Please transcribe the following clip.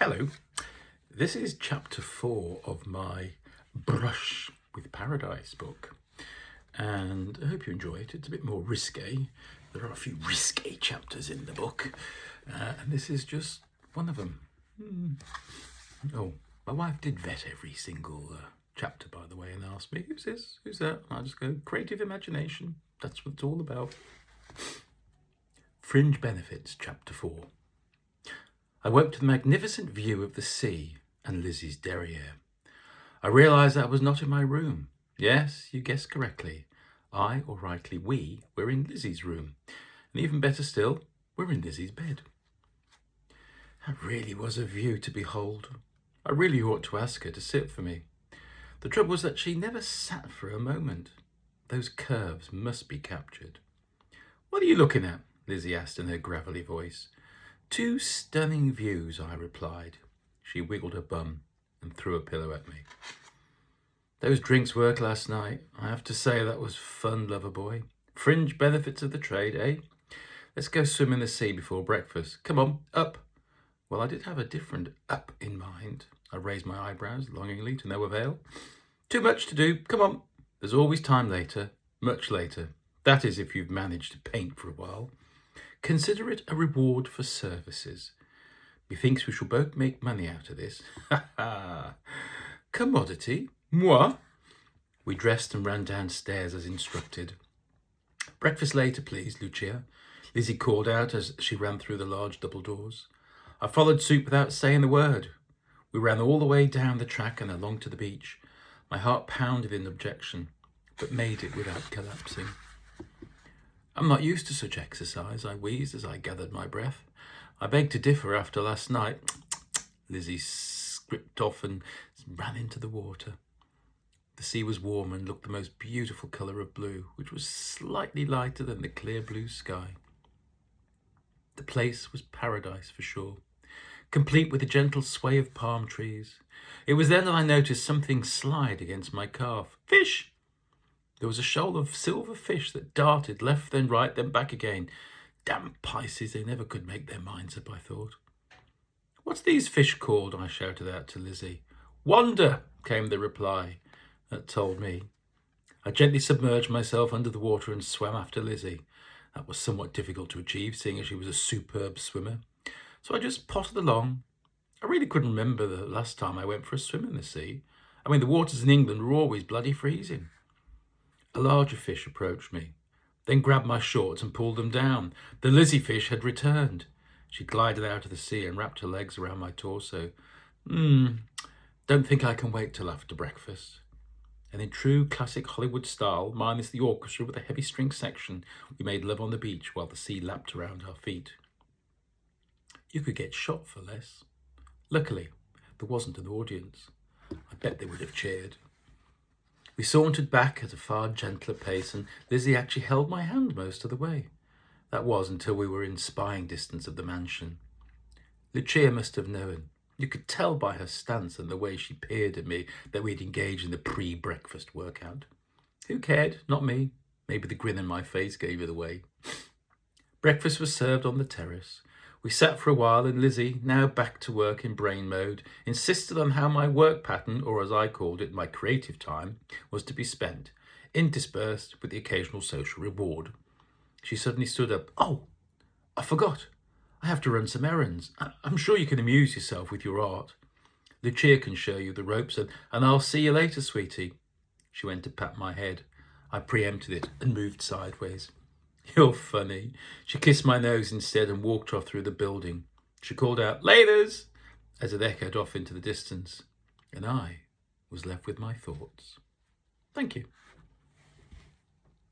Hello, this is chapter 4 of my Brush with Paradise book, and I hope you enjoy it. It's a bit more risque. There are a few risque chapters in the book, and this is just one of them. Oh, my wife did vet every single chapter, by the way, and asked me, who's this, who's that? And I just go, creative imagination, that's what it's all about. Fringe Benefits, chapter 4. I woke to the magnificent view of the sea and Lizzie's derriere. I realised that I was not in my room. Yes, you guessed correctly. I, or rightly we, were in Lizzie's room. And even better still, we're in Lizzie's bed. That really was a view to behold. I really ought to ask her to sit for me. The trouble was that she never sat for a moment. Those curves must be captured. What are you looking at? Lizzie asked in her gravelly voice. Two stunning views, I replied. She wiggled her bum and threw a pillow at me. Those drinks worked last night. I have to say that was fun, lover boy. Fringe benefits of the trade, eh? Let's go swim in the sea before breakfast. Come on, up. Well, I did have a different up in mind. I raised my eyebrows longingly to no avail. Too much to do. Come on. There's always time later, much later. That is if you've managed to paint for a while. Consider it a reward for services. Methinks we shall both make money out of this. Ha ha! Commodity? Moi? We dressed and ran downstairs as instructed. Breakfast later, please, Lucia, Lizzie called out as she ran through the large double doors. I followed suit without saying a word. We ran all the way down the track and along to the beach. My heart pounded in objection, but made it without collapsing. I'm not used to such exercise, I wheezed as I gathered my breath. I beg to differ after last night. Lizzie skipped off and ran into the water. The sea was warm and looked the most beautiful colour of blue, which was slightly lighter than the clear blue sky. The place was paradise for sure, complete with a gentle sway of palm trees. It was then that I noticed something slide against my calf. Fish! There was a shoal of silver fish that darted left, then right, then back again. Damn Pisces, they never could make their minds up, I thought. What's these fish called? I shouted out to Lizzie. Wonder, came the reply. That told me. I gently submerged myself under the water and swam after Lizzie. That was somewhat difficult to achieve, seeing as she was a superb swimmer. So I just pottered along. I really couldn't remember the last time I went for a swim in the sea. I mean, the waters in England were always bloody freezing. A larger fish approached me, then grabbed my shorts and pulled them down. The Lizzie fish had returned. She glided out of the sea and wrapped her legs around my torso. Don't think I can wait till after breakfast. And in true classic Hollywood style, minus the orchestra with a heavy string section, we made love on the beach while the sea lapped around our feet. You could get shot for less. Luckily, there wasn't an audience. I bet they would have cheered. We sauntered back at a far gentler pace, and Lizzie actually held my hand most of the way. That was until we were in spying distance of the mansion. Lucia must have known. You could tell by her stance and the way she peered at me that we'd engaged in the pre-breakfast workout. Who cared? Not me. Maybe the grin on my face gave it away. Breakfast was served on the terrace. We sat for a while, and Lizzie, now back to work in brain mode, insisted on how my work pattern, or as I called it, my creative time, was to be spent, interspersed with the occasional social reward. She suddenly stood up. Oh, I forgot. I have to run some errands. I'm sure you can amuse yourself with your art. Lucia can show you the ropes, and I'll see you later, sweetie. She went to pat my head. I preempted it and moved sideways. You're funny. She kissed my nose instead and walked off through the building. She called out, Laters, as it echoed off into the distance. And I was left with my thoughts. Thank you.